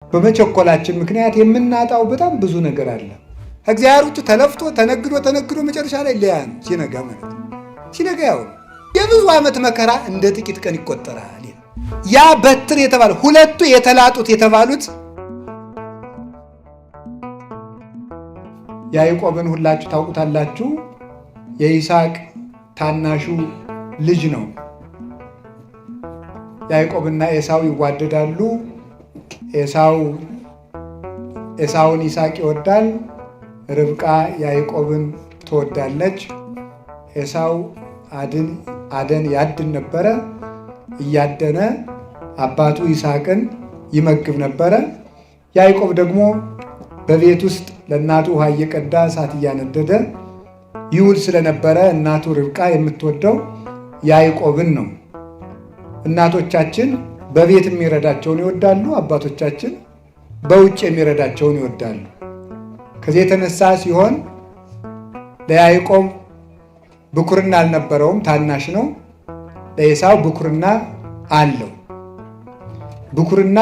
በመቸኮላችን ምክንያት የምናጣው በጣም ብዙ ነገር አለ። እግዚአብሔር ውጭ ተለፍቶ ተነግዶ መጨረሻ ላይ ሊያ ነው ሲነጋ ማለት ነው። ሲነጋ ያው የብዙ ዓመት መከራ እንደ ጥቂት ቀን ይቆጠራል። ያ በትር የተባለ ሁለቱ የተላጡት የተባሉት ያዕቆብን ሁላችሁ ታውቁታላችሁ። የይስሐቅ ታናሹ ልጅ ነው። ያዕቆብና ኤሳው ይዋደዳሉ። ኤሳውን ይስሐቅ ይወዳል። ርብቃ ያዕቆብን ትወዳለች። ኤሳው አደን ያድን ነበረ። እያደነ አባቱ ይስሐቅን ይመግብ ነበረ። ያዕቆብ ደግሞ በቤት ውስጥ ለእናቱ ውሃ እየቀዳ እሳት እያነደደ ይውል ስለነበረ እናቱ ርብቃ የምትወደው ያዕቆብን ነው። እናቶቻችን በቤት የሚረዳቸውን ይወዳሉ። አባቶቻችን በውጭ የሚረዳቸውን ይወዳሉ። ከዚህ የተነሳ ሲሆን ለያዕቆብ ብኩርና አልነበረውም፣ ታናሽ ነው። ለኤሳው ብኩርና አለው። ብኩርና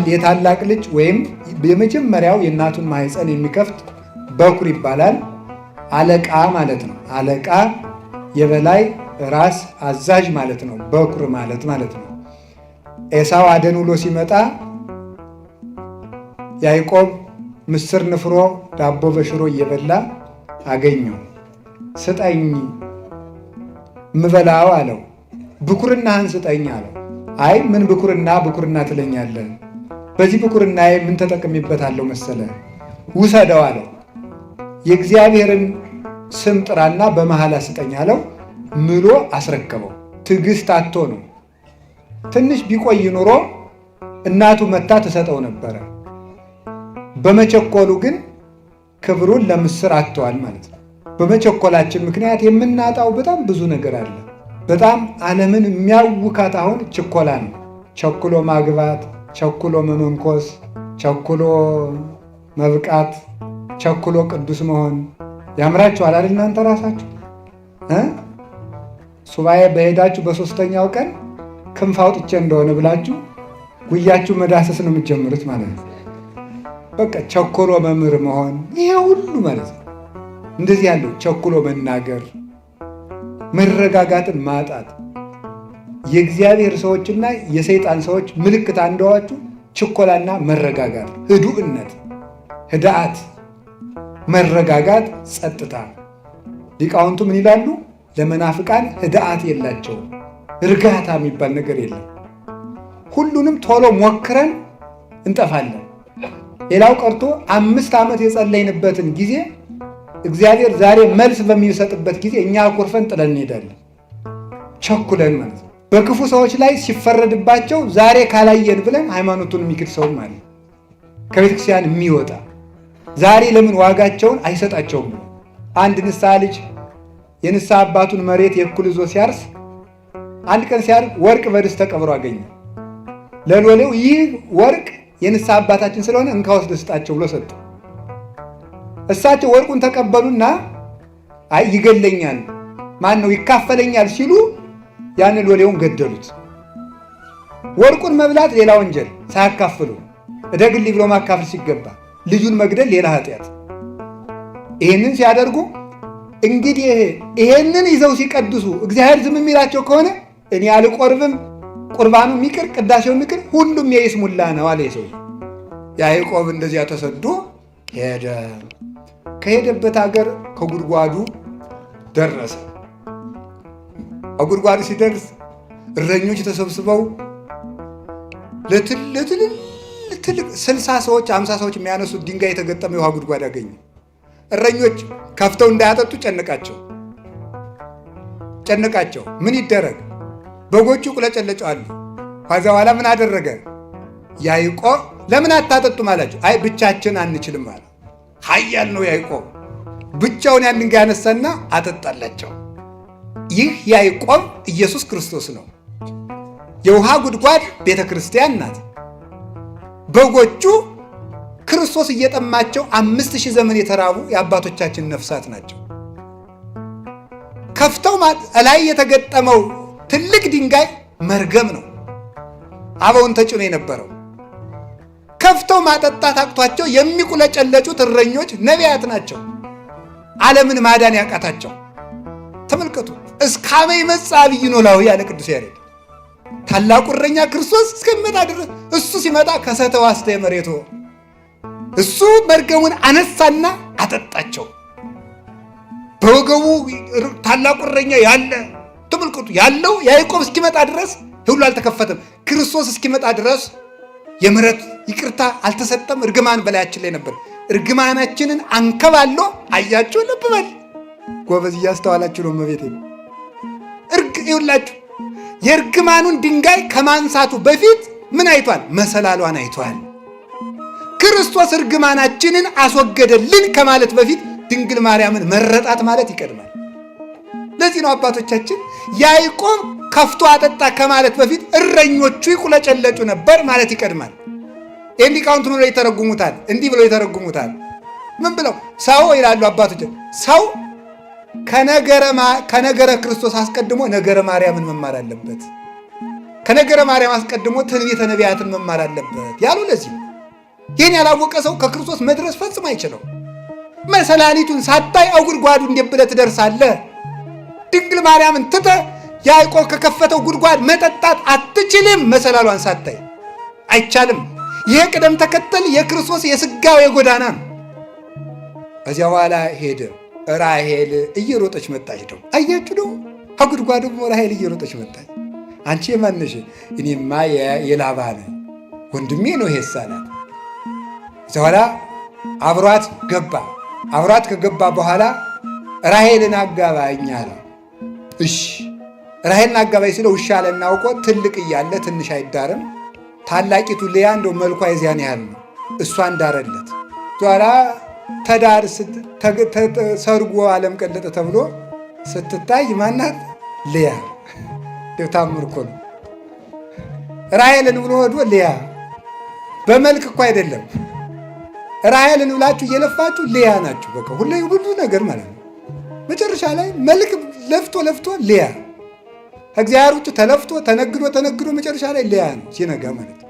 የታላቅ ልጅ ወይም የመጀመሪያው የእናቱን ማህፀን የሚከፍት በኩር ይባላል። አለቃ ማለት ነው። አለቃ የበላይ ራስ አዛዥ ማለት ነው። በኩር ማለት ነው። ኤሳው አደን ውሎ ሲመጣ ያዕቆብ ምስር ንፍሮ ዳቦ በሽሮ እየበላ አገኘው። ስጠኝ ምበላው አለው። ብኩርናህን ስጠኝ አለው። አይ ምን ብኩርና ትለኛለህ? በዚህ ብኩርናዬ ምን ተጠቅሜበታለሁ መሰለህ? ውሰደው አለው። የእግዚአብሔርን ስም ጥራና በመሐላ ስጠኝ አለው። ምሎ አስረከበው። ትዕግስት አጥቶ ነው። ትንሽ ቢቆይ ኑሮ እናቱ መታ ትሰጠው ነበረ። በመቸኮሉ ግን ክብሩን ለምስር አጥተዋል ማለት ነው። በመቸኮላችን ምክንያት የምናጣው በጣም ብዙ ነገር አለ። በጣም ዓለምን የሚያውካት አሁን ችኮላ ነው። ቸኩሎ ማግባት፣ ቸኩሎ መመንኮስ፣ ቸኩሎ መብቃት፣ ቸኩሎ ቅዱስ መሆን ያምራችኋል አይደል? እናንተ ራሳችሁ ሱባኤ በሄዳችሁ በሶስተኛው ቀን ክንፍ አውጥቼ እንደሆነ ብላችሁ ጉያችሁ መዳሰስ ነው የምትጀምሩት ማለት ነው። በቃ ቸኩሎ መምህር መሆን ይሄ ሁሉ ማለት ነው። እንደዚህ ያለው ቸኩሎ መናገር፣ መረጋጋትን ማጣት የእግዚአብሔር ሰዎችና የሰይጣን ሰዎች ምልክት አንደዋችሁ ችኮላና መረጋጋት፣ ህዱእነት፣ ህድአት፣ መረጋጋት፣ ጸጥታ። ሊቃውንቱ ምን ይላሉ? ለመናፍቃን ህድአት የላቸውም። እርጋታ የሚባል ነገር የለም። ሁሉንም ቶሎ ሞክረን እንጠፋለን። ሌላው ቀርቶ 5 ዓመት የጸለይንበትን ጊዜ እግዚአብሔር ዛሬ መልስ በሚሰጥበት ጊዜ እኛ አኩርፈን ጥለን እንሄዳለን። ቸኩለን ማለት ነው። በክፉ ሰዎች ላይ ሲፈረድባቸው ዛሬ ካላየን ብለን ሃይማኖቱን የሚክድ ሰውም አለ። ከቤተክርስቲያን የሚወጣ ዛሬ ለምን ዋጋቸውን አይሰጣቸውም? አንድ ንስሐ ልጅ የንስሐ አባቱን መሬት የእኩል ይዞ ሲያርስ አንድ ቀን ሲያርስ ወርቅ በድስት ተቀብሮ አገኘ። ለሎሌው ይህ ወርቅ የንስሐ አባታችን ስለሆነ እንካ ወስደህ ስጣቸው ብሎ ሰጠው። እሳቸው ወርቁን ተቀበሉና አይ ይገለኛል፣ ማን ነው ይካፈለኛል ሲሉ ያን ሎሌውን ገደሉት። ወርቁን መብላት ሌላ ወንጀል ሳያካፍሉ እደግልኝ ብሎ ማካፈል ሲገባ ልጁን መግደል ሌላ ኃጢአት። ይህንን ሲያደርጉ እንግዲህ ይሄንን ይዘው ሲቀድሱ እግዚአብሔር ዝም የሚላቸው ከሆነ እኔ አልቆርብም፣ ቁርባኑ የሚቅር ቅዳሴው የሚቅር ሁሉም የይስሙላ ነው አለ ሰው። ያዕቆብ እንደዚያ ተሰዶ ሄደ። ከሄደበት ሀገር ከጉድጓዱ ደረሰ። ከጉድጓዱ ሲደርስ እረኞች ተሰብስበው ለትልቅ 60 ሰዎች 50 ሰዎች የሚያነሱት ድንጋይ የተገጠመ የውሃ ጉድጓድ አገኘ። እረኞች ከፍተው እንዳያጠጡ ጨነቃቸው። ምን ይደረግ? በጎቹ ቁለጨለጫሉ። ከዛ በኋላ ምን አደረገ? ያዕቆብ ለምን አታጠጡም አላቸው። አይ ብቻችን አንችልም አለ። ኃያል ነው ያዕቆብ። ብቻውን ያን ድንጋይ ያነሳና አጠጣላቸው። ይህ ያዕቆብ ኢየሱስ ክርስቶስ ነው። የውሃ ጉድጓድ ቤተ ክርስቲያን ናት። በጎቹ ክርስቶስ እየጠማቸው 5000 ዘመን የተራቡ የአባቶቻችን ነፍሳት ናቸው። ከፍተው ላይ የተገጠመው ትልቅ ድንጋይ መርገም ነው። አበውን ተጭኖ የነበረው ገፍተው ማጠጣት አቅቷቸው የሚቁለጨለጩት እረኞች ነቢያት ናቸው። ዓለምን ማዳን ያቃታቸው ተመልከቱ። እስካመ ይመጽእ ዐቢይ ኖላዊ ያለ ቅዱስ ያሬድ ታላቁ እረኛ ክርስቶስ እስከሚመጣ ድረስ እሱ ሲመጣ ከሰተ ዋስተ መሬቶ እሱ መርገሙን አነሳና አጠጣቸው። በወገቡ ታላቁ እረኛ ያለ ተመልከቱ ያለው ያዕቆብ እስኪመጣ ድረስ ሁሉ አልተከፈተም። ክርስቶስ እስኪመጣ ድረስ የምሕረት ይቅርታ አልተሰጠም። እርግማን በላያችን ላይ ነበር። እርግማናችንን አንከባሎ አያችሁ። ልብ በል ጎበዝ፣ እያስተዋላችሁ ነው። መቤት ይውላችሁ የእርግማኑን ድንጋይ ከማንሳቱ በፊት ምን አይቷል? መሰላሏን አይቷል። ክርስቶስ እርግማናችንን አስወገደልን ከማለት በፊት ድንግል ማርያምን መረጣት ማለት ይቀድማል። ለዚህ ነው አባቶቻችን ያዕቆብ ከፍቶ አጠጣ ከማለት በፊት እረኞቹ ይቁለጨለጩ ነበር ማለት ይቀድማል። ይህን ሊቃውንት ምን ብለው ይተረጉሙታል? እንዲህ ብለው ይተረጉሙታል። ምን ብለው? ሰው ይላሉ አባቶች፣ ሰው ከነገረ ክርስቶስ አስቀድሞ ነገረ ማርያምን መማር አለበት፣ ከነገረ ማርያም አስቀድሞ ትንቢተ ነቢያትን መማር አለበት ያሉ ለዚህ። ይህን ያላወቀ ሰው ከክርስቶስ መድረስ ፈጽሞ አይችለው። መሰላሊቱን ሳታይ አጉድጓዱ እንዴት ብለህ ትደርሳለህ? ድንግል ማርያምን ትተህ ያዕቆብ ከከፈተው ጉድጓድ መጠጣት አትችልም። መሰላሏን ሳታይ አይቻልም። ይሄ ቅደም ተከተል የክርስቶስ የሥጋዌ ጎዳና ነው። ከዚያ በኋላ ሄደ። ራሔል እየሮጠች መጣች። ደግሞ አያችሁ፣ ደግሞ ከጉድጓዱ ራሔል እየሮጠች መጣች። አንቺ የማንሽ? እኔማ የላባ ነኝ፣ ወንድሜ ነው ይሄስ አላት። ከዚያ በኋላ አብሯት ገባ። አብሯት ከገባ በኋላ ራሔልን አጋባኝ አለ። እሺ ራሔልን አጋባኝ ሲለው እሺ አለና አውቆ ትልቅ እያለ ትንሽ አይዳርም። ታላቂቱ ልያ እንደው መልኳ የዚያን ያህል ነው። እሷን ዳረለት። ኋላ ተዳር ሰርጎ ዓለም ቀለጠ ተብሎ ስትታይ ማናት? ልያ። ታምር እኮ ነው። ራሔልን ብሎ ወዶ ልያ። በመልክ እኮ አይደለም። ራሔልን ብላችሁ እየለፋችሁ ልያ ናችሁ። በቃ ሁሌ ብዙ ነገር ማለት ነው። መጨረሻ ላይ መልክ ለፍቶ ልያ ከእግዚአብሔር ውጭ ተለፍቶ ተነግዶ መጨረሻ ላይ ልያ ነው ሲነጋ ማለት ነው።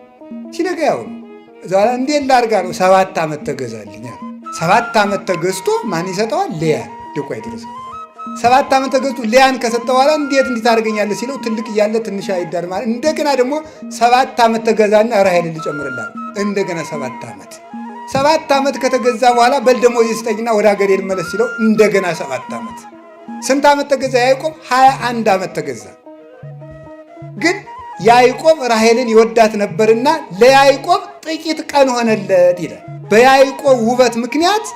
ሲነጋ ያው እዛ ላይ እንዴት ላድርጋ ነው? 7 ዓመት ተገዛልኝ። 7 ዓመት ተገዝቶ ማን ይሰጠዋል? ልያ ልቆ አይደረስ 7 ዓመት ተገዝቶ ልያን ከሰጠ በኋላ እንዴት ታደርገኛለህ ሲለው ትልቅ እያለ ትንሽ አይዳር ማለት እንደገና ደግሞ 7 ዓመት ተገዛና ራሔልን ልጨምርላት እንደገና 7 ዓመት ከተገዛ በኋላ በል ደሞዝ ይስጠኝና ወደ ሀገሬ ልመለስ ሲለው እንደገና 7 ዓመት። ስንት ዓመት ተገዛ ያዕቆብ? 21 ዓመት ተገዛ። ግን ያዕቆብ ራሔልን ይወዳት ነበርና ለያዕቆብ ጥቂት ቀን ሆነለት ይላል። በያዕቆብ ውበት ምክንያት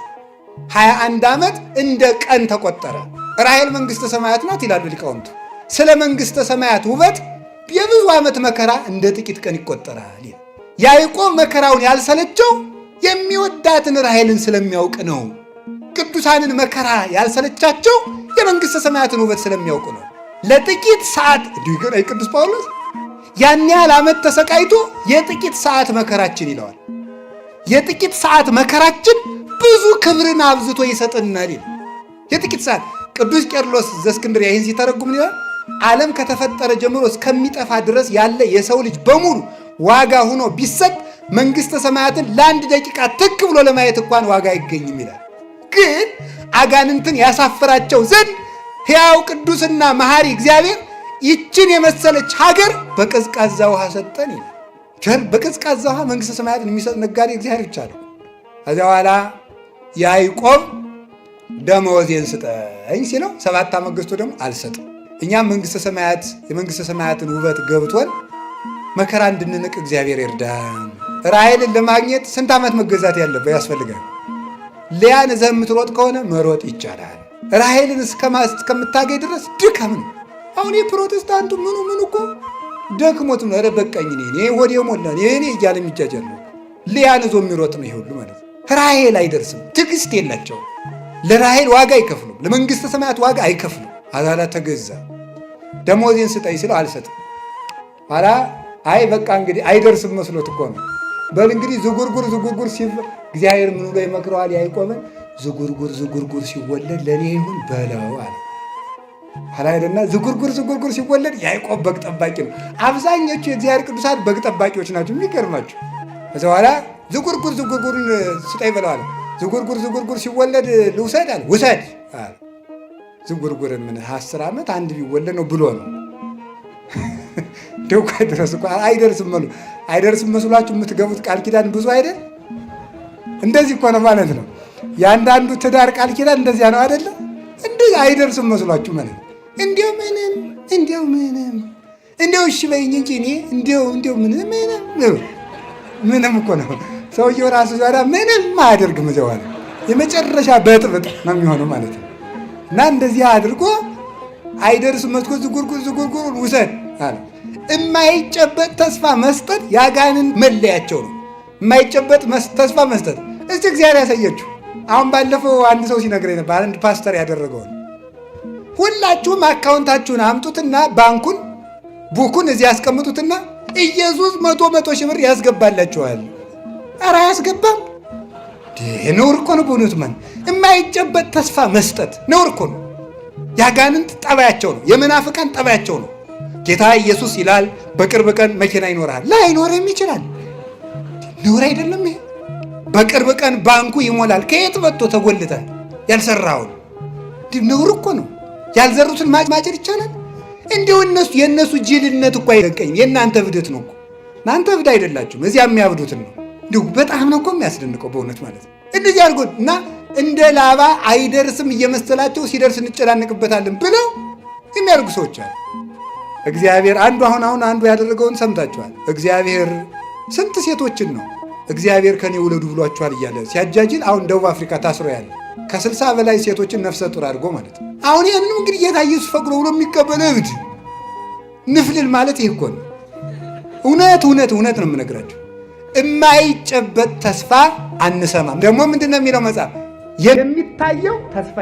21 ዓመት እንደ ቀን ተቆጠረ። ራሔል መንግሥተ ሰማያት ናት ይላሉ ሊቃውንቱ። ስለ መንግሥተ ሰማያት ውበት የብዙ ዓመት መከራ እንደ ጥቂት ቀን ይቆጠራል። ያዕቆብ መከራውን ያልሰለቸው የሚወዳትን ራሔልን ስለሚያውቅ ነው። ቅዱሳንን መከራ ያልሰለቻቸው የመንግሥተ ሰማያትን ውበት ስለሚያውቁ ነው። ለጥቂት ሰዓት ቅዱስ ጳውሎስ ያን ያህል ዓመት ተሰቃይቶ የጥቂት ሰዓት መከራችን ይለዋል። የጥቂት ሰዓት መከራችን ብዙ ክብርን አብዝቶ ይሰጥናል። የጥቂት ሰዓት ቅዱስ ቄርሎስ ዘእስክንድርያ ይህን ሲተረጉም ይላል ዓለም ከተፈጠረ ጀምሮ እስከሚጠፋ ድረስ ያለ የሰው ልጅ በሙሉ ዋጋ ሆኖ ቢሰጥ መንግሥተ ሰማያትን ለአንድ ደቂቃ ትክ ብሎ ለማየት እንኳን ዋጋ አይገኝም ይላል። ግን አጋንንትን ያሳፍራቸው ዘንድ ሕያው ቅዱስና መሐሪ እግዚአብሔር ይችን የመሰለች ሀገር በቀዝቃዛ ውሃ ሰጠን ይላል። በቀዝቃዛ ውሃ መንግሥተ ሰማያትን የሚሰጥ ነጋዴ እግዚአብሔር ብቻ ነው። ከዚያ በኋላ ያዕቆብ ደመወዜን ስጠኝ ሲለው 7 ዓመት ገዝቶ ደግሞ አልሰጥም። እኛም የመንግሥተ ሰማያትን ውበት ገብቶን መከራ እንድንንቅ እግዚአብሔር ይርዳን። ራሔልን ለማግኘት ስንት ዓመት መገዛት ያስፈልጋል? ልያን እዘህ የምትሮጥ ከሆነ መሮጥ ይቻላል። ራሔልን እስከምታገኝ ድረስ ድካም ነው። አሁን የፕሮቴስታንቱ ምኑ እኮ ደክሞት ነው። ኧረ በቃኝ እኔ ወዴ ሞላ እኔ እያለ የሚጃጃል ነው። ልያን ይዞ የሚሮጥ ነው ይሄ ሁሉ ማለት ነው። ራሔል አይደርስም። ትዕግስት የላቸውም። ለራሔል ዋጋ አይከፍሉም። ለመንግሥተ ሰማያት ዋጋ አይከፍሉም። አዛላ ተገዛ። ደሞዜን ስጠኝ ስለው አልሰጥም። ኋላ አይ በቃ እንግዲህ አይደርስም መስሎት እኮ ነው። በል እንግዲህ ዝጉርጉር እግዚአብሔር ምን ብሎ ይመክረዋል ያዕቆብን? ዝጉርጉር ሲወለድ ለእኔ ይሁን በለው አለ። ኋላይደና ዝጉርጉር ሲወለድ ያዕቆብ በግ ጠባቂ ነው። አብዛኞቹ የእግዚአብሔር ቅዱሳት በግ ጠባቂዎች ናቸው። የሚገርማቸው ከዚ በኋላ ዝጉርጉር ዝጉርጉርን ስጠኝ ብለዋል። ዝጉርጉር ሲወለድ ልውሰድ አለ። ውሰድ አለ። ዝጉርጉርን ምን 10 ዓመት አንድ ቢወለድ ነው ብሎ ነው። እንደው ድረስ እኮ አይደርስም መስሏችሁ የምትገቡት ቃል ኪዳን ብዙ አይደል? እንደዚህ እኮ ነው ማለት ነው። የአንዳንዱ ትዳር ቃል ኪዳን እንደዚያ ነው አይደለ? እንደዚህ አይደርስም መስሏችሁ ማለት እንዲያው እሺ በይኝ እንጂ እኔ እንዲያው ምንም እኮ ነው። ሰውየው ራሱ ዛሬ ምንም አያደርግም። እዚያው አለ የመጨረሻ በጥብጥ ነው የሚሆነው ማለት ነው። እና እንደዚህ አድርጎ አይደርስም መስኮት ዝጉርጉር ውሰድ አለ። የማይጨበጥ ተስፋ መስጠት ያጋንን መለያቸው ነው። የማይጨበጥ ተስፋ መስጠት እስቲ እግዚአብሔር ያሳየችው። አሁን ባለፈው አንድ ሰው ሲነግረኝ ነበር፣ አንድ ፓስተር ያደረገውን። ሁላችሁም አካውንታችሁን አምጡትና ባንኩን ቡኩን እዚህ ያስቀምጡትና ኢየሱስ መቶ ሺህ ብር ያስገባላችኋል። ኧረ አያስገባም። ነውር እኮ ነው በእውነቱ። የማይጨበጥ ተስፋ መስጠት ነውር እኮ ነው። ያጋንንት ጠባያቸው ነው። የመናፍቃን ጠባያቸው ነው። ጌታ ኢየሱስ ይላል በቅርብ ቀን መኪና ይኖርሃል። ላይኖርም ይችላል። ነውር አይደለም ይሄ? በቅርብ ቀን ባንኩ ይሞላል። ከየት መጥቶ ተጎልተህ ያልሰራውን? ነውር እኮ ነው። ያልዘሩትን ማጨድ ይቻላል? እንዲሁ የእነሱ ጅልነት እኮ አይደንቀኝም። የእናንተ እብደት ነው እኮ። እናንተ እብድ አይደላችሁም። እዚያ የሚያብዱትን ነው። እንዲሁ በጣም ነው እኮ የሚያስደንቀው በእውነት ማለት ነው። እንደዚህ አድርጎ እና እንደ ላባ አይደርስም እየመሰላቸው ሲደርስ እንጨናነቅበታለን ብለው የሚያደርጉ ሰዎች አሉ። እግዚአብሔር አንዱ ያደረገውን ሰምታችኋል። እግዚአብሔር ስንት ሴቶችን ነው እግዚአብሔር ከኔ ውለዱ ብሏችኋል እያለ ሲያጃጅል፣ አሁን ደቡብ አፍሪካ ታስሮ ያለ ከ60 በላይ ሴቶችን ነፍሰ ጡር አድርጎ ማለት ነው። አሁን ይህንንም እንግዲህ ጌታ ኢየሱስ ፈቅዶ ብሎ የሚቀበል እብድ ንፍልል ማለት ይህ እኮ ነው። እውነት ነው የምነግራቸው። የማይጨበጥ ተስፋ አንሰማም። ደግሞ ምንድን ነው የሚለው መጽሐፍ? የሚታየው ተስፋ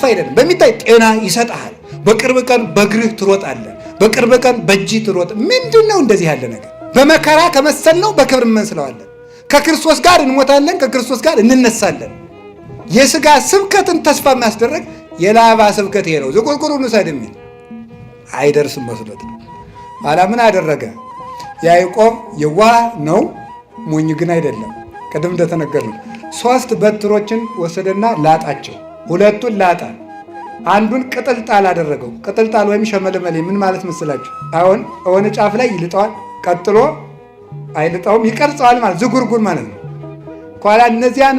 አይደለም። በሚታይ ጤና ይሰጥሃል። በቅርብ ቀን በእግርህ ትሮጣለህ። በቅርብ ቀን በእጅህ ትሮጥ። ምንድን ነው እንደዚህ ያለ ነገር? በመከራ ከመሰልነው በክብር እንመስለዋለን። ከክርስቶስ ጋር እንሞታለን፣ ከክርስቶስ ጋር እንነሳለን። የሥጋ ስብከትን ተስፋ የሚያስደረግ የላባ ስብከት ይሄ ነው። ዝቁርቁሩን ውሰድ የሚል አይደርስም መስሎት። ኋላ ምን አደረገ? ያዕቆብ የዋህ ነው፣ ሞኝ ግን አይደለም። ቅድም እንደተነገርነው 3 በትሮችን ወሰደና ላጣቸው። 2ቱን ላጣ፣ አንዱን ቅጥልጣል አደረገው። ቅጥልጣል ወይም ሸመለመሌ ምን ማለት መስላችሁ? አሁን የሆነ ጫፍ ላይ ይልጠዋል፣ ቀጥሎ አይልጠውም፣ ይቀርጸዋል ማለት ዝጉርጉር ማለት ነው። ኋላ እነዚያን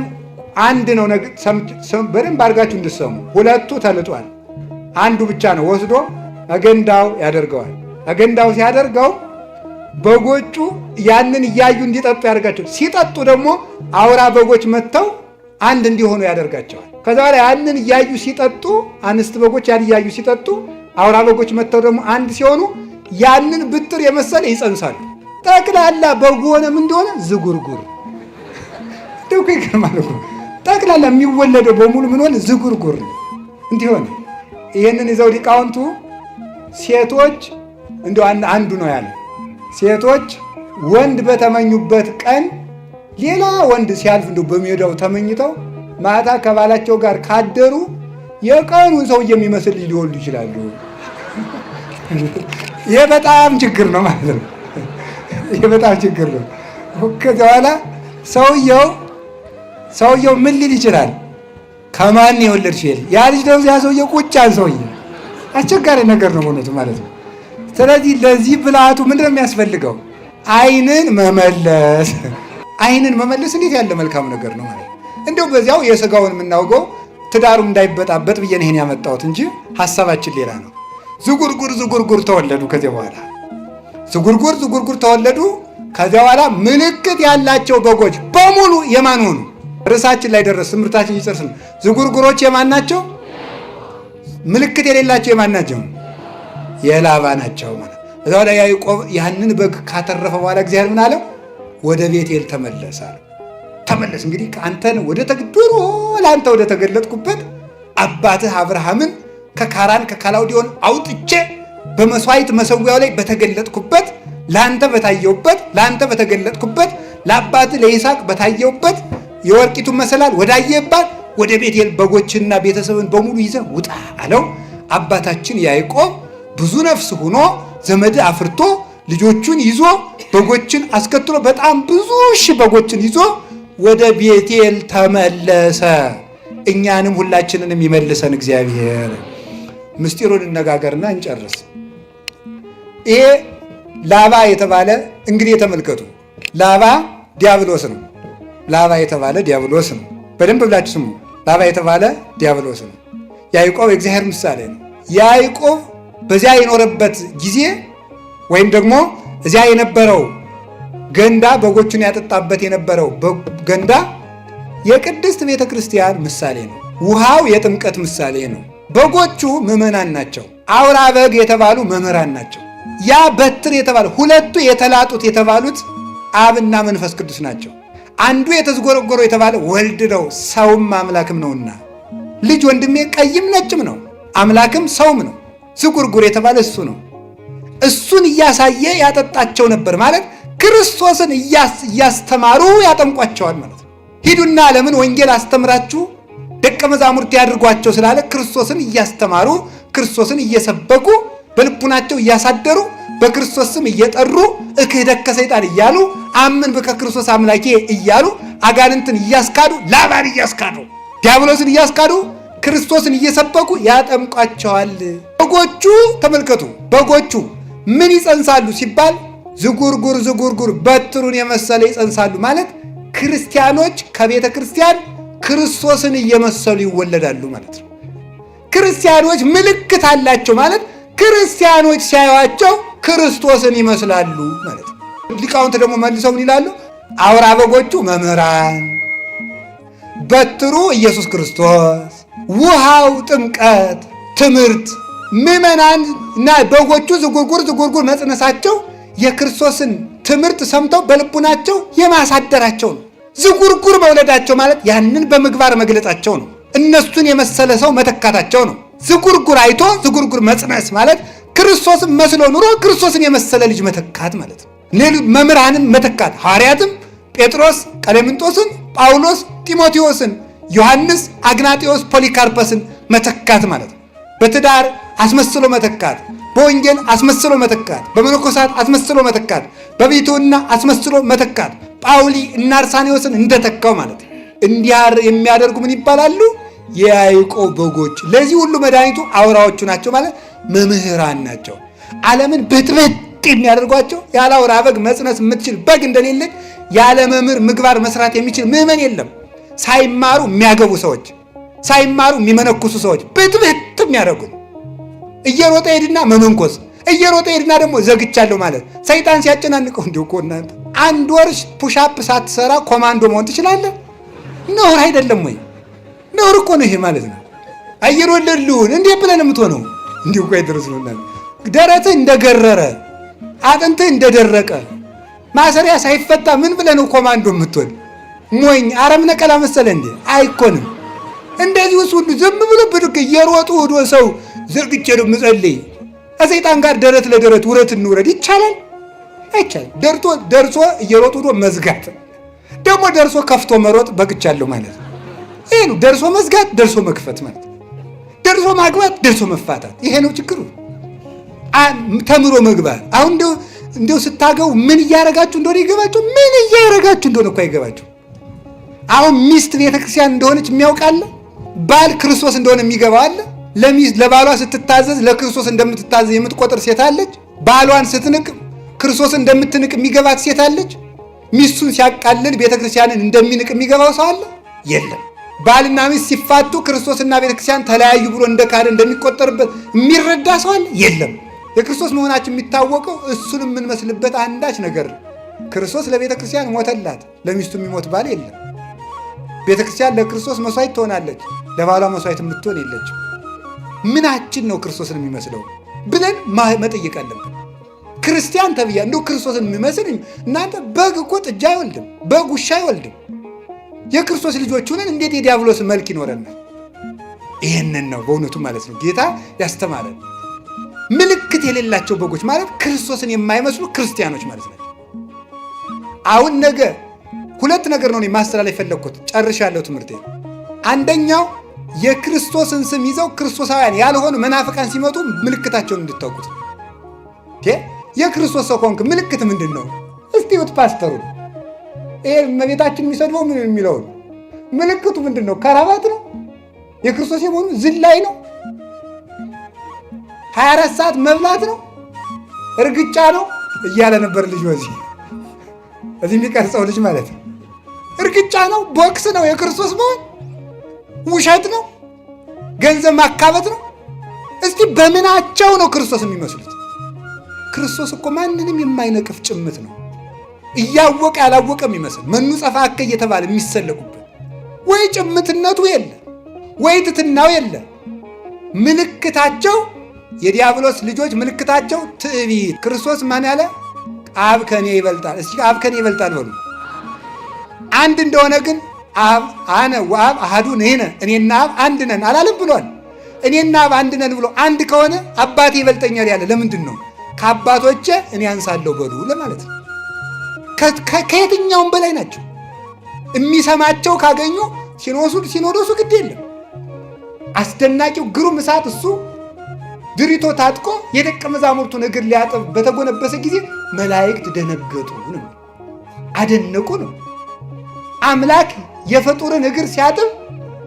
አንድ ነው በደንብ አድርጋችሁ እንድትሰሙ። 2ቱ ተልጧል፣ አንዱ ብቻ ነው ወስዶ አገንዳው ያደርገዋል። አገንዳው ሲያደርገው በጎቹ ያንን እያዩ እንዲጠጡ ያደርጋቸው። ሲጠጡ ደግሞ አውራ በጎች መጥተው አንድ እንዲሆኑ ያደርጋቸዋል። ከዛ በኋላ ያንን እያዩ ሲጠጡ፣ አንስት በጎች ያን እያዩ ሲጠጡ፣ አውራ በጎች መጥተው ደግሞ አንድ ሲሆኑ ያንን ብጥር የመሰለ ይጸንሳሉ። ጠቅላላ በጉ ሆነ ምን እንደሆነ ዝጉርጉር። ደውኩ ይገርማል እኮ ጠቅላላ የሚወለደው በሙሉ ምን ሆነ? ዝጉርጉር እንዲሆነ። ይሄንን ይዘው ሊቃውንቱ ሴቶች እንደው አንዱ ነው ያለ ሴቶች ወንድ በተመኙበት ቀን ሌላ ወንድ ሲያልፍ እንደው በሜዳው ተመኝተው ማታ ከባላቸው ጋር ካደሩ የቀኑን ሰው የሚመስል ሊወልዱ ይችላሉ። ይሄ በጣም ችግር ነው ማለት ነው። ይሄ በጣም ችግር ነው። ከዛ በኋላ ሰውየው ምን ሊል ይችላል? ከማን የወለድሽ ይል ያ ልጅ ደግሞ ያ ሰውየው ቁጫን ሰውዬ አስቸጋሪ ነገር ነው እውነቱ ማለት ነው። ስለዚህ ለዚህ ብልሃቱ ምንድነው የሚያስፈልገው? ዓይንን መመለስ። ዓይንን መመለስ እንዴት ያለ መልካም ነገር ነው ማለት ነው። እንደው በዚያው የሥጋውን የምናውገው ትዳሩም እንዳይበጣበጥ ብዬ ነው ይሄን ያመጣሁት እንጂ ሐሳባችን ሌላ ነው። ዝጉርጉር ተወለዱ። ከዚያ በኋላ ዝጉርጉር ተወለዱ። ከዚያ በኋላ ምልክት ያላቸው በጎች በሙሉ የማን ሆኑ? ርዕሳችን ላይ ደረስ። ትምህርታችን ይጨርስን። ዝጉርጉሮች የማን ናቸው? ምልክት የሌላቸው የማን ናቸው? የላባ ናቸው ማለት። እዛ ወደ ያዕቆብ ያንን በግ ካተረፈ በኋላ እግዚአብሔር ምን አለው? ወደ ቤቴል ተመለስ አለ። ተመለስ እንግዲህ አንተን ወደ ተግድሮ ለአንተ ወደ ተገለጥኩበት አባትህ አብርሃምን ከካራን ከካላውዲዮን አውጥቼ በመስዋዕት መሰዊያው ላይ በተገለጥኩበት ለአንተ በተገለጥኩበት ለአባትህ ለይስሐቅ በታየውበት የወርቂቱን መሰላል ወዳየባት ወደ ቤቴል በጎችና ቤተሰብን በሙሉ ይዘህ ውጣ አለው። አባታችን ያዕቆብ ብዙ ነፍስ ሆኖ ዘመድ አፍርቶ ልጆቹን ይዞ በጎችን አስከትሎ በጣም ብዙ ሺህ በጎችን ይዞ ወደ ቤቴል ተመለሰ። እኛንም ሁላችንንም ይመልሰን እግዚአብሔር። ምስጢሩን እነጋገርና እንጨርስ። ይሄ ላባ የተባለ እንግዲህ ተመልከቱ፣ ላባ ዲያብሎስ ነው። ላባ የተባለ ዲያብሎስ ነው። በደንብ ብላችሁ ስሙ። ላባ የተባለ ዲያብሎስ ነው። ያዕቆብ የእግዚአብሔር ምሳሌ ነው። ያዕቆብ በዚያ የኖረበት ጊዜ ወይም ደግሞ እዚያ የነበረው ገንዳ በጎቹን ያጠጣበት የነበረው ገንዳ የቅድስት ቤተ ክርስቲያን ምሳሌ ነው። ውሃው የጥምቀት ምሳሌ ነው። በጎቹ ምዕመናን ናቸው። አውራ በግ የተባሉ መምህራን ናቸው። ያ በትር የተባሉ ሁለቱ የተላጡት የተባሉት አብና መንፈስ ቅዱስ ናቸው። አንዱ የተዝጎረጎረው የተባለ ወልድ ነው፣ ሰውም አምላክም ነውና። ልጅ ወንድሜ ቀይም ነጭም ነው፣ አምላክም ሰውም ነው። ዝጉርጉር የተባለ እሱ ነው። እሱን እያሳየ ያጠጣቸው ነበር ማለት ክርስቶስን እያስተማሩ ያጠምቋቸዋል ማለት ነው። ሂዱና ዓለምን ወንጌል አስተምራችሁ ደቀ መዛሙርት ያድርጓቸው ስላለ ክርስቶስን እያስተማሩ ክርስቶስን እየሰበኩ በልቡናቸው እያሳደሩ በክርስቶስ ስም እየጠሩ እክህደከ ሰይጣን እያሉ አምን በከርስቶስ አምላኬ እያሉ አጋንንትን እያስካዱ ላባን እያስካዱ ዲያብሎስን እያስካዱ ክርስቶስን እየሰበኩ ያጠምቋቸዋል። በጎቹ ተመልከቱ፣ በጎቹ ምን ይጸንሳሉ ሲባል ዝጉርጉር ዝጉርጉር በትሩን የመሰለ ይጸንሳሉ ማለት ክርስቲያኖች ከቤተ ክርስቲያን ክርስቶስን እየመሰሉ ይወለዳሉ ማለት ነው። ክርስቲያኖች ምልክት አላቸው ማለት ክርስቲያኖች ሲያዩአቸው ክርስቶስን ይመስላሉ ማለት ነው። ሊቃውንት ደግሞ መልሰው ምን ይላሉ? አውራ በጎቹ መምህራን፣ በትሩ ኢየሱስ ክርስቶስ፣ ውሃው ጥምቀት ትምህርት፣ ምዕመናን እና በጎቹ ዝጉርጉር ዝጉርጉር መጽነሳቸው የክርስቶስን ትምህርት ሰምተው በልቡናቸው የማሳደራቸው ነው። ዝጉርጉር መውለዳቸው ማለት ያንን በምግባር መግለጻቸው ነው። እነሱን የመሰለ ሰው መተካታቸው ነው። ዝጉርጉር አይቶ ዝጉርጉር መጽነስ ማለት ክርስቶስን መስሎ ኑሮ ክርስቶስን የመሰለ ልጅ መተካት ማለት ነው። መምህራንን መተካት ሐዋርያትም ጴጥሮስ ቀሌምንጦስን፣ ጳውሎስ ጢሞቴዎስን፣ ዮሐንስ አግናጢዮስ ፖሊካርፐስን መተካት ማለት ነው። በትዳር አስመስሎ መተካት፣ በወንጌል አስመስሎ መተካት፣ በመነኮሳት አስመስሎ መተካት፣ በቤቱና አስመስሎ መተካት ጳውሊ እና አርሳኔዎስን እንደተካው ማለት ነው። እንዲያር የሚያደርጉ ምን ይባላሉ? የያዕቆብ በጎች። ለዚህ ሁሉ መድኃኒቱ አውራዎቹ ናቸው ማለት መምህራን ናቸው። ዓለምን ብጥብጥ የሚያደርጓቸው ያለ አውራ በግ መጽነስ የምትችል በግ እንደሌለች ያለ መምህር ምግባር መስራት የሚችል ምዕመን የለም። ሳይማሩ የሚያገቡ ሰዎች፣ ሳይማሩ የሚመነኩሱ ሰዎች ብጥብጥ የሚያደርጉት እየሮጠ ሄድና መመንኮስ፣ እየሮጠ ሄድና ደግሞ ዘግቻለሁ ማለት ሰይጣን ሲያጨናንቀው እንዲሁ እኮ እናንተ አንድ ወር ፑሻፕ ሳትሰራ ኮማንዶ መሆን ትችላለህ? ነውር አይደለም ወይ? ነውር እኮ ነው ይሄ ማለት ነው። አየር ወለድ ልሁን እንዴት ብለን የምትሆነው እንዲሁ እኮ አይደረስ ነው። ደረትህ እንደገረረ አጥንትህ እንደደረቀ ማሰሪያ ሳይፈታ ምን ብለን ነው ኮማንዶ የምትሆን? ሞኝ አረም ነቀላ መሰለ እንዴ? አይኮንም። እንደዚህ ውስጥ ሁሉ ዝም ብሎ ብድግ እየሮጡ ሄዶ ሰው ዘርግቼ ነው የምጸልይ ከሰይጣን ጋር ደረት ለደረት ውረት እንውረድ ይቻላል? አይቻልም። ደርሶ እየሮጡ ሄዶ መዝጋት ደግሞ ደርሶ ከፍቶ መሮጥ በግቻለሁ ማለት ነው። ይሄ ነው ደርሶ መዝጋት፣ ደርሶ መክፈት ማለት ደርሶ ማግባት፣ ደርሶ መፋታት። ይሄ ነው ችግሩ። ተምሮ መግባት። አሁን እንደው ስታገው ምን እያረጋችሁ እንደሆነ ይገባችሁ? ምን እያረጋችሁ እንደሆነ እኮ አይገባችሁ። አሁን ሚስት ቤተክርስቲያን እንደሆነች የሚያውቃለ? ባል ክርስቶስ እንደሆነ የሚገባው አለ? ለባሏ ስትታዘዝ ለክርስቶስ እንደምትታዘዝ የምትቆጥር ሴት አለች? ባሏን ስትንቅ ክርስቶስን እንደምትንቅ የሚገባት ሴት አለች? ሚስቱን ሲያቃልል ቤተክርስቲያንን እንደሚንቅ የሚገባው ሰው አለ? የለም። ባልና ሚስት ሲፋቱ ክርስቶስና ቤተክርስቲያን ተለያዩ ብሎ እንደካደ እንደሚቆጠርበት የሚረዳ ሰው አለ? የለም። የክርስቶስ መሆናችን የሚታወቀው እሱን የምንመስልበት አንዳች ነገር ክርስቶስ ለቤተክርስቲያን ሞተላት። ለሚስቱ የሚሞት ባል የለም። ቤተክርስቲያን ለክርስቶስ መስዋዕት ትሆናለች፣ ለባሏ መስዋዕት የምትሆን የለችም። ምናችን ነው ክርስቶስን የሚመስለው ብለን መጠየቅ አለብን። ክርስቲያን ተብያ እንደው ክርስቶስን የሚመስል እናንተ በግ እኮ ጥጃ አይወልድም፣ በግ ውሻ አይወልድም። የክርስቶስ ልጆች ሆነን እንዴት የዲያብሎስ መልክ ይኖረናል? ይህንን ነው በእውነቱ ማለት ነው ጌታ ያስተማረን። ምልክት የሌላቸው በጎች ማለት ክርስቶስን የማይመስሉ ክርስቲያኖች ማለት ናቸው። አሁን ነገ ሁለት ነገር ነው ማስተላለፍ የፈለግኩት፣ ጨርሻለሁ ትምህርቴ። አንደኛው የክርስቶስን ስም ይዘው ክርስቶሳውያን ያልሆኑ መናፍቃን ሲመጡ ምልክታቸውን እንድታውቁት። የክርስቶስ ሰው ከሆንክ ምልክት ምንድን ነው? እስቲ ፓስተሩን ይሄ እመቤታችን የሚሰድበው ምን የሚለውን ምልክቱ ምንድን ነው? ከራባት ነው? የክርስቶስ የመሆኑ ዝላይ ነው? 24 ሰዓት መብላት ነው? እርግጫ ነው እያለ ነበር ልጅ እዚህ የሚቀርጸው ልጅ ማለት ነው። እርግጫ ነው? ቦክስ ነው? የክርስቶስ መሆን ውሸት ነው? ገንዘብ ማካበት ነው? እስቲ በምናቸው ነው ክርስቶስ የሚመስሉት? ክርስቶስ እኮ ማንንም የማይነቅፍ ጭምት ነው። እያወቀ ያላወቀ የሚመስል መኑ ጸፋከ እየተባለ የሚሰለቁበት ወይ ጭምትነቱ የለ ወይ ትትናው የለ። ምልክታቸው የዲያብሎስ ልጆች ምልክታቸው ትዕቢት። ክርስቶስ ማን ያለ? አብ ከኔ ይበልጣል። እስኪ አብ ከኔ ይበልጣል በሉ። አንድ እንደሆነ ግን አብ አነ ወአብ አሐዱ ንሕነ፣ እኔና አብ አንድ ነን አላለም ብሏል። እኔና አብ አንድ ነን ብሎ አንድ ከሆነ አባቴ ይበልጠኛል ያለ ለምንድን ነው? ከአባቶቼ እኔ አንሳለሁ በሉ ለማለት ነው። ከየትኛውም በላይ ናቸው። የሚሰማቸው ካገኙ ሲኖዶሱ ግድ የለም። አስደናቂው ግሩም እሳት እሱ ድሪቶ ታጥቆ የደቀ መዛሙርቱን እግር ሊያጥብ በተጎነበሰ ጊዜ መላእክት ደነገጡ ነው፣ አደነቁ ነው። አምላክ የፍጡርን እግር ሲያጥብ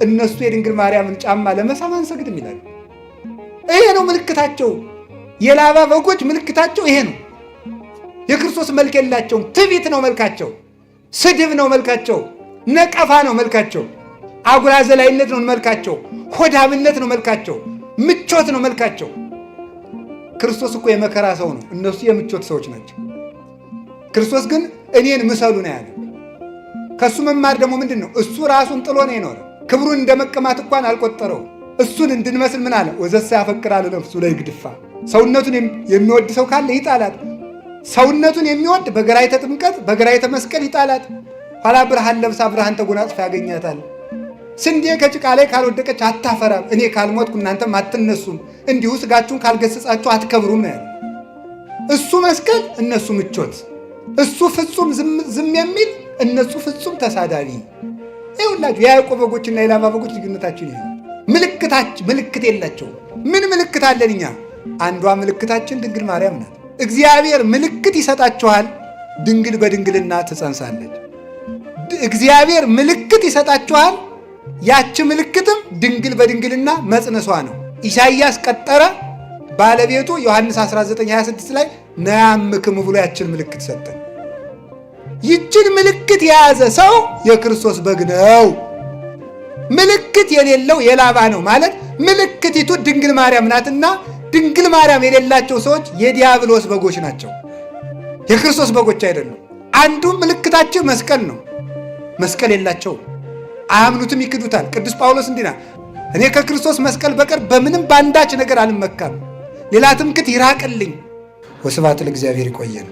እነሱ የድንግል ማርያምን ጫማ ለመሳም አንሰግድም ይላሉ። ይሄ ነው ምልክታቸው። የላባ በጎች ምልክታቸው ይሄ ነው። የክርስቶስ መልክ የላቸውም። ትዕቢት ነው መልካቸው፣ ስድብ ነው መልካቸው፣ ነቀፋ ነው መልካቸው፣ አጉራ ዘላይነት ነው መልካቸው፣ ሆዳምነት ነው መልካቸው፣ ምቾት ነው መልካቸው። ክርስቶስ እኮ የመከራ ሰው ነው፣ እነሱ የምቾት ሰዎች ናቸው። ክርስቶስ ግን እኔን ምሰሉ ነው ያለ። ከእሱ መማር ደግሞ ምንድን ነው? እሱ ራሱን ጥሎ ነው የኖረ። ክብሩን እንደ መቀማት እንኳን አልቆጠረው። እሱን እንድንመስል ምን አለ? ወዘሳ ያፈቅራል ነፍሱ ላይ ግድፋ። ሰውነቱን የሚወድ ሰው ካለ ይጣላት። ሰውነቱን የሚወድ በገራይተ ጥምቀት በገራይተ መስቀል ይጣላት። ኋላ ብርሃን ለብሳ ብርሃን ተጎናጽፋ ያገኛታል። ስንዴ ከጭቃ ላይ ካልወደቀች አታፈራም። እኔ ካልሞትኩ እናንተም አትነሱም። እንዲሁ ስጋችሁን ካልገሰጻችሁ አትከብሩም ነው ያለ። እሱ መስቀል፣ እነሱ ምቾት። እሱ ፍጹም ዝም የሚል፣ እነሱ ፍጹም ተሳዳቢ። ይኸውላችሁ የያዕቆብ በጎችና የላባ በጎች ልዩነታችን ይሄ። ምልክት የላቸውም። ምን ምልክት አለን እኛ? አንዷ ምልክታችን ድንግል ማርያም ናት። እግዚአብሔር ምልክት ይሰጣችኋል፣ ድንግል በድንግልና ትጸንሳለች። እግዚአብሔር ምልክት ይሰጣችኋል፣ ያቺ ምልክትም ድንግል በድንግልና መጽነሷ ነው። ኢሳይያስ ቀጠረ፣ ባለቤቱ ዮሐንስ 19:26 ላይ ነያምክም ብሎ ያችን ምልክት ሰጠን። ይችን ምልክት የያዘ ሰው የክርስቶስ በግ ነው። ምልክት የሌለው የላባ ነው ማለት ምልክቲቱ ድንግል ማርያም ናትና፣ ድንግል ማርያም የሌላቸው ሰዎች የዲያብሎስ በጎች ናቸው፣ የክርስቶስ በጎች አይደሉም። አንዱ ምልክታቸው መስቀል ነው። መስቀል የላቸውም፣ አያምኑትም፣ ይክዱታል። ቅዱስ ጳውሎስ እንዲና እኔ ከክርስቶስ መስቀል በቀር በምንም ባንዳች ነገር አልመካም፣ ሌላ ትምክህት ይራቅልኝ። ወስብሐት ለእግዚአብሔር። ይቆየን።